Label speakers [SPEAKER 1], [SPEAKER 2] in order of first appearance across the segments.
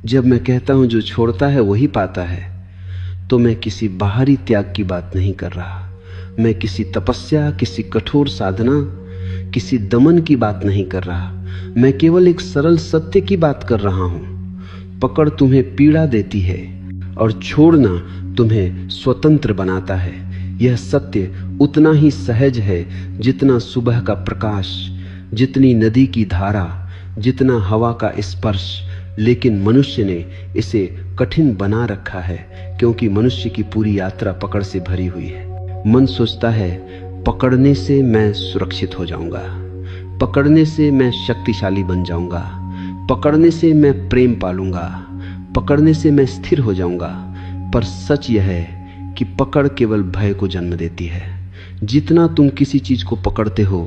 [SPEAKER 1] जब मैं कहता हूं जो छोड़ता है वही पाता है, तो मैं किसी बाहरी त्याग की बात नहीं कर रहा। मैं किसी तपस्या, किसी कठोर साधना, किसी दमन की बात नहीं कर रहा। मैं केवल एक सरल सत्य की बात कर रहा हूं। पकड़ तुम्हें पीड़ा देती है और छोड़ना तुम्हें स्वतंत्र बनाता है। यह सत्य उतना ही सहज है जितना सुबह का प्रकाश, जितनी नदी की धारा, जितना हवा का स्पर्श। लेकिन मनुष्य ने इसे कठिन बना रखा है, क्योंकि मनुष्य की पूरी यात्रा पकड़ से भरी हुई है। मन सोचता है पकड़ने से मैं सुरक्षित हो जाऊंगा, पकड़ने से मैं शक्तिशाली बन जाऊंगा, पकड़ने से मैं प्रेम पालूंगा, पकड़ने से मैं स्थिर हो जाऊंगा। पर सच यह है कि पकड़ केवल भय को जन्म देती है। जितना तुम किसी चीज को पकड़ते हो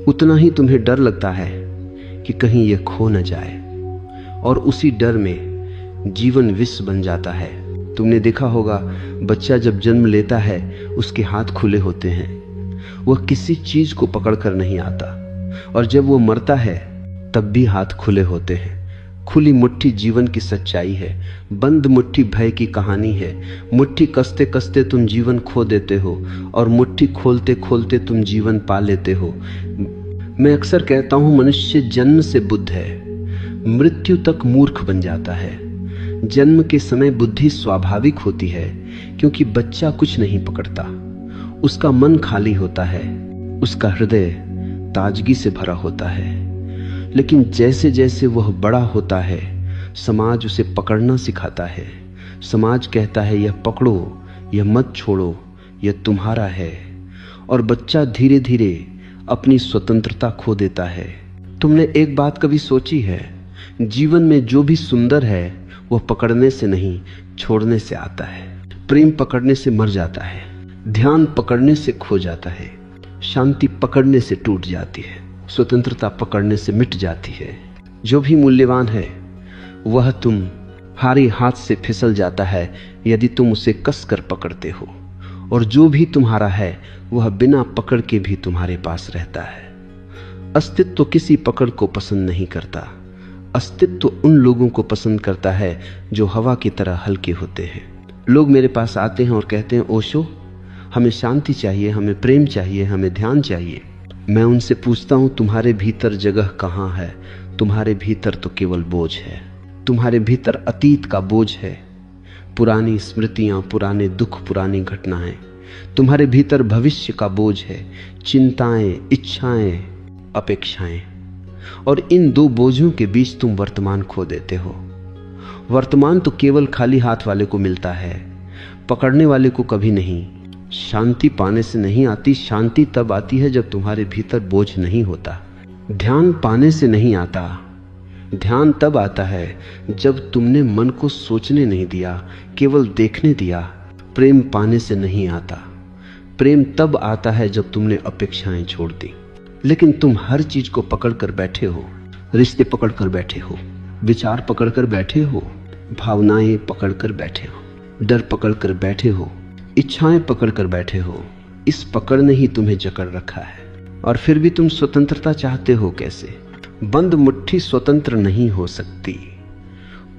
[SPEAKER 1] उतना ही तुम्हें डर लगता है कि कहीं यह खो न जाए, और उसी डर में जीवन विष बन जाता है। तुमने देखा होगा, बच्चा जब जन्म लेता है उसके हाथ खुले होते हैं, वह किसी चीज को पकड़कर नहीं आता, और जब वो मरता है तब भी हाथ खुले होते हैं। खुली मुट्ठी जीवन की सच्चाई है, बंद मुट्ठी भय की कहानी है। मुट्ठी कसते कसते तुम जीवन खो देते हो, और मुट्ठी खोलते खोलते तुम जीवन पा लेते हो। मैं अक्सर कहता हूं, मनुष्य जन्म से बुद्ध है, मृत्यु तक मूर्ख बन जाता है। जन्म के समय बुद्धि स्वाभाविक होती है, क्योंकि बच्चा कुछ नहीं पकड़ता, उसका मन खाली होता है, उसका हृदय ताजगी से भरा होता है। लेकिन जैसे जैसे वह बड़ा होता है, समाज उसे पकड़ना सिखाता है। समाज कहता है यह पकड़ो, यह मत छोड़ो, यह तुम्हारा है, और बच्चा धीरे धीरे अपनी स्वतंत्रता खो देता है। तुमने एक बात कभी सोची है, जीवन में जो भी सुंदर है वह पकड़ने से नहीं, छोड़ने से आता है। प्रेम पकड़ने से मर जाता है, ध्यान पकड़ने से खो जाता है, शांति पकड़ने से टूट जाती है, स्वतंत्रता पकड़ने से मिट जाती है। जो भी मूल्यवान है वह तुम्हारे हाथ से फिसल जाता है यदि तुम उसे कसकर पकड़ते हो, और जो भी तुम्हारा है वह बिना पकड़ के भी तुम्हारे पास रहता है। अस्तित्व किसी पकड़ को पसंद नहीं करता। अस्तित्व उन लोगों को पसंद करता है जो हवा की तरह हल्के होते हैं। लोग मेरे पास आते हैं और कहते हैं, ओशो, हमें शांति चाहिए, हमें प्रेम चाहिए, हमें ध्यान चाहिए। मैं उनसे पूछता हूं, तुम्हारे भीतर जगह कहां है? तुम्हारे भीतर तो केवल बोझ है। तुम्हारे भीतर अतीत का बोझ है, पुरानी स्मृतियां, पुराने दुख, पुरानी घटनाएं। तुम्हारे भीतर भविष्य का बोझ है, चिंताएं, इच्छाएं, अपेक्षाएं। और इन दो बोझों के बीच तुम वर्तमान खो देते हो। वर्तमान तो केवल खाली हाथ वाले को मिलता है, पकड़ने वाले को कभी नहीं। शांति पाने से नहीं आती, शांति तब आती है जब तुम्हारे भीतर बोझ नहीं होता। ध्यान पाने से नहीं आता, ध्यान तब आता है जब तुमने मन को सोचने नहीं दिया, केवल देखने दिया। प्रेम पाने से नहीं आता, प्रेम तब आता है जब तुमने अपेक्षाएं छोड़ दी। लेकिन तुम हर चीज को पकड़ कर बैठे हो, रिश्ते पकड़ कर बैठे हो, विचार पकड़ कर बैठे हो, भावनाएं पकड़ कर बैठे हो, डर पकड़ कर बैठे हो, इच्छाएं पकड़ कर बैठे हो। इस पकड़ ने ही तुम्हें जकड़ रखा है। और फिर भी तुम स्वतंत्रता चाहते हो कैसे? बंद मुट्ठी स्वतंत्र नहीं हो सकती,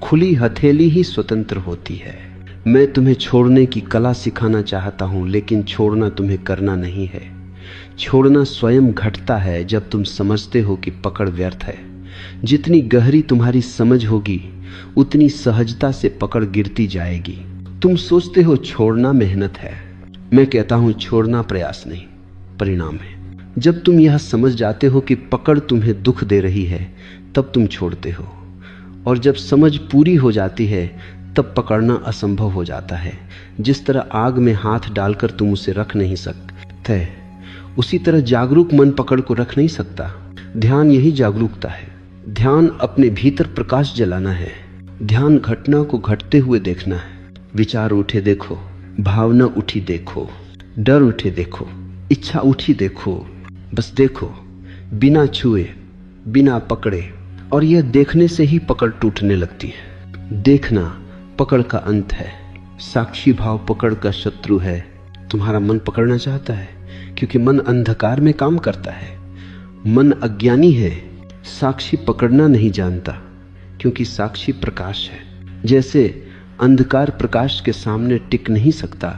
[SPEAKER 1] खुली हथेली ही स्वतंत्र होती है। मैं तुम्हें छोड़ने की कला सिखाना चाहता हूं, लेकिन छोड़ना तुम्हें करना नहीं है। छोड़ना स्वयं घटता है जब तुम समझते हो कि पकड़ व्यर्थ है। जितनी गहरी तुम्हारी समझ होगी उतनी सहजता से पकड़ गिरती जाएगी। तुम सोचते हो छोड़ना मेहनत है, मैं कहता हूं छोड़ना प्रयास नहीं, परिणाम है। जब तुम यह समझ जाते हो कि पकड़ तुम्हें दुख दे रही है तब तुम छोड़ते हो, और जब समझ पूरी हो जाती है तब पकड़ना असंभव हो जाता है। जिस तरह आग में हाथ डालकर तुम उसे रख नहीं सकते, उसी तरह जागरूक मन पकड़ को रख नहीं सकता। ध्यान यही जागरूकता है। ध्यान अपने भीतर प्रकाश जलाना है। ध्यान घटना को घटते हुए देखना है। विचार उठे देखो, भावना उठी देखो, डर उठे देखो, इच्छा उठी देखो, बस देखो, बिना छुए, बिना पकड़े। और यह देखने से ही पकड़ टूटने लगती है। देखना पकड़ का अंत है। साक्षी भाव पकड़ का शत्रु है। तुम्हारा मन पकड़ना चाहता है क्योंकि मन अंधकार में काम करता है। मन अज्ञानी है, साक्षी पकड़ना नहीं जानता, क्योंकि साक्षी प्रकाश है। जैसे अंधकार प्रकाश के सामने टिक नहीं सकता,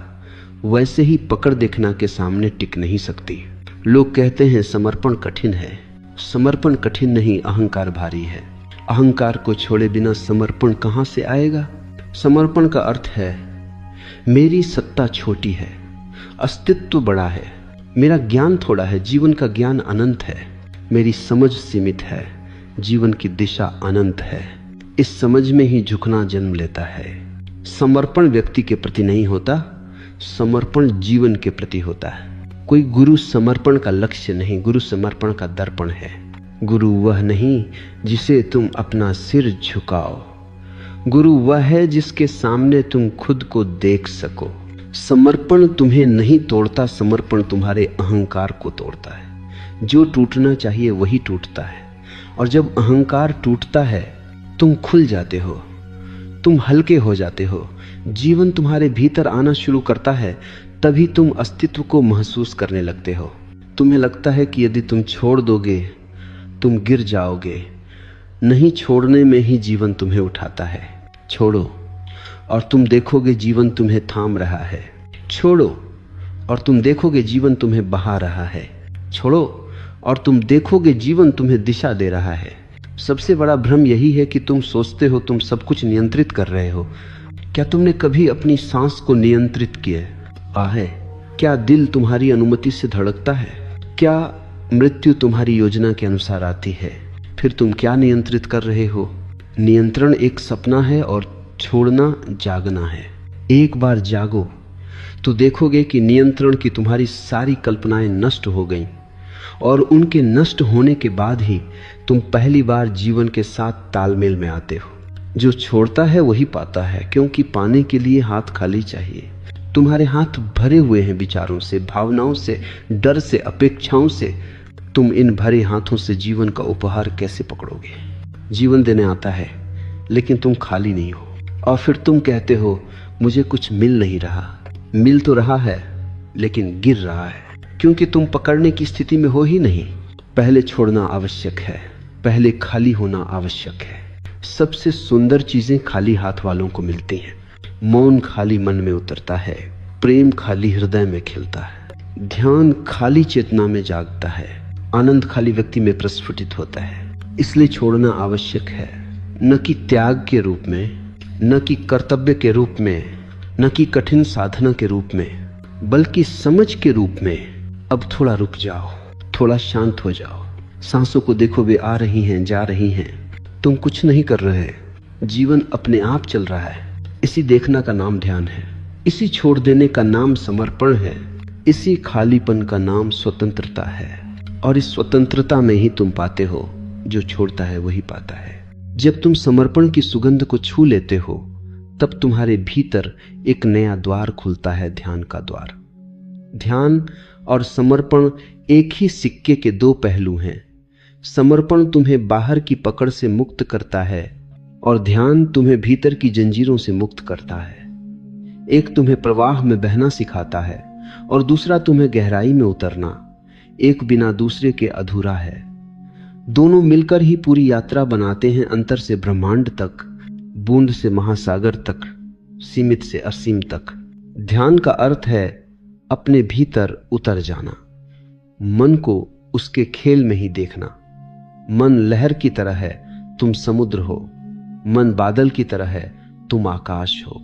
[SPEAKER 1] वैसे ही पकड़ देखना के सामने टिक नहीं सकती। लोग कहते हैं समर्पण कठिन है। समर्पण कठिन नहीं, अहंकार भारी है। अहंकार को छोड़े बिना समर्पण कहां से आएगा? समर्पण का अर्थ है मेरी सत्ता छोटी है, अस्तित्व बड़ा है, मेरा ज्ञान थोड़ा है, जीवन का ज्ञान अनंत है, मेरी समझ सीमित है, जीवन की दिशा अनंत है। इस समझ में ही झुकना जन्म लेता है। समर्पण व्यक्ति के प्रति नहीं होता, समर्पण जीवन के प्रति होता है। कोई गुरु समर्पण का लक्ष्य नहीं, गुरु समर्पण का दर्पण है। गुरु वह नहीं जिसे तुम अपना सिर झुकाओ, गुरु वह है जिसके सामने तुम खुद को देख सको। समर्पण तुम्हें नहीं तोड़ता, समर्पण तुम्हारे अहंकार को तोड़ता है। जो टूटना चाहिए वही टूटता है, और जब अहंकार टूटता है तुम खुल जाते हो, तुम हल्के हो जाते हो, जीवन तुम्हारे भीतर आना शुरू करता है। तभी तुम अस्तित्व को महसूस करने लगते हो। तुम्हें लगता है कि यदि तुम छोड़ दोगे तुम गिर जाओगे। नहीं छोड़ने में ही जीवन तुम्हें उठाता है। छोड़ो और तुम देखोगे जीवन तुम्हें थाम रहा है। छोड़ो और तुम देखोगे जीवन तुम्हें बहा रहा है। छोड़ो और तुम देखोगे जीवन तुम्हें दिशा दे रहा है। सबसे बड़ा भ्रम यही है कि तुम सोचते हो तुम सब कुछ नियंत्रित कर रहे हो। क्या तुमने कभी अपनी सांस को नियंत्रित किया है? क्या दिल तुम्हारी अनुमति से धड़कता है? क्या मृत्यु तुम्हारी योजना के अनुसार आती है? फिर तुम क्या नियंत्रित कर रहे हो? नियंत्रण एक सपना है और छोड़ना जागना है। एक बार जागो तो देखोगे कि नियंत्रण की तुम्हारी सारी कल्पनाएं नष्ट हो गईं, और उनके नष्ट होने के बाद ही तुम पहली बार जीवन के साथ तालमेल में आते हो। जो छोड़ता है वही पाता है, क्योंकि पाने के लिए हाथ खाली चाहिए। तुम्हारे हाथ भरे हुए हैं विचारों से, भावनाओं से, डर से, अपेक्षाओं से। तुम इन भरे हाथों से जीवन का उपहार कैसे पकड़ोगे? जीवन देने आता है लेकिन तुम खाली नहीं हो, और फिर तुम कहते हो मुझे कुछ मिल नहीं रहा। मिल तो रहा है लेकिन गिर रहा है, क्योंकि तुम पकड़ने की स्थिति में हो ही नहीं। पहले छोड़ना आवश्यक है, पहले खाली होना आवश्यक है। सबसे सुंदर चीजें खाली हाथ वालों को मिलती हैं। मौन खाली मन में उतरता है, प्रेम खाली हृदय में खिलता है, ध्यान खाली चेतना में जागता है, आनंद खाली व्यक्ति में प्रस्फुटित होता है। इसलिए छोड़ना आवश्यक है, न कि त्याग के रूप में, न कि कर्तव्य के रूप में, न कि कठिन साधना के रूप में, बल्कि समझ के रूप में। अब थोड़ा रुक जाओ, थोड़ा शांत हो जाओ। सांसों को देखो, वे आ रही हैं, जा रही हैं। तुम कुछ नहीं कर रहे, जीवन अपने आप चल रहा है। इसी देखना का नाम ध्यान है, इसी छोड़ देने का नाम समर्पण है, इसी खालीपन का नाम स्वतंत्रता है। और इस स्वतंत्रता में ही तुम पाते हो, जो छोड़ता है वही पाता है। जब तुम समर्पण की सुगंध को छू लेते हो तब तुम्हारे भीतर एक नया द्वार खुलता है, ध्यान का द्वार। ध्यान और समर्पण एक ही सिक्के के दो पहलू हैं। समर्पण तुम्हें बाहर की पकड़ से मुक्त करता है और ध्यान तुम्हें भीतर की जंजीरों से मुक्त करता है। एक तुम्हें प्रवाह में बहना सिखाता है और दूसरा तुम्हें गहराई में उतरना। एक बिना दूसरे के अधूरा है। दोनों मिलकर ही पूरी यात्रा बनाते हैं, अंतर से ब्रह्मांड तक, बूंद से महासागर तक, सीमित से असीम तक। ध्यान का अर्थ है अपने भीतर उतर जाना, मन को उसके खेल में ही देखना। मन लहर की तरह है, तुम समुद्र हो। मन बादल की तरह है, तुम आकाश हो।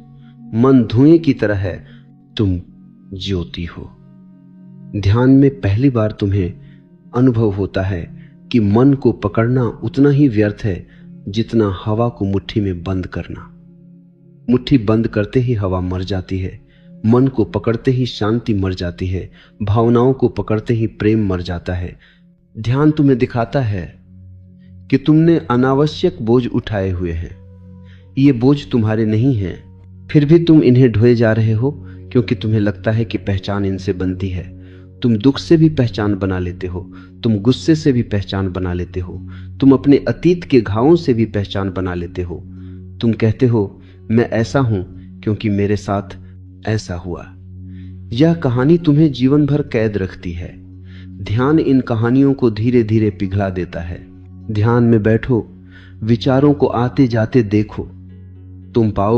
[SPEAKER 1] मन धुएं की तरह है, तुम ज्योति हो। ध्यान में पहली बार तुम्हें अनुभव होता है कि मन को पकड़ना उतना ही व्यर्थ है जितना हवा को मुट्ठी में बंद करना। मुट्ठी बंद करते ही हवा मर जाती है, मन को पकड़ते ही शांति मर जाती है, भावनाओं को पकड़ते ही प्रेम मर जाता है। ध्यान तुम्हें दिखाता है कि तुमने अनावश्यक बोझ उठाए हुए हैं। ये बोझ तुम्हारे नहीं हैं, फिर भी तुम इन्हें ढोए जा रहे हो, क्योंकि तुम्हें लगता है कि पहचान इनसे बनती है। तुम दुख से भी पहचान बना लेते हो, तुम गुस्से से भी पहचान बना लेते हो, तुम अपने अतीत के घावों से भी पहचान बना लेते हो। तुम कहते हो मैं ऐसा हूं क्योंकि मेरे साथ ऐसा हुआ। यह कहानी तुम्हें जीवन भर कैद रखती है। ध्यान इन कहानियों को धीरे धीरे पिघला देता है। ध्यान में बैठो, विचारों को आते जाते देखो, तुम पाओ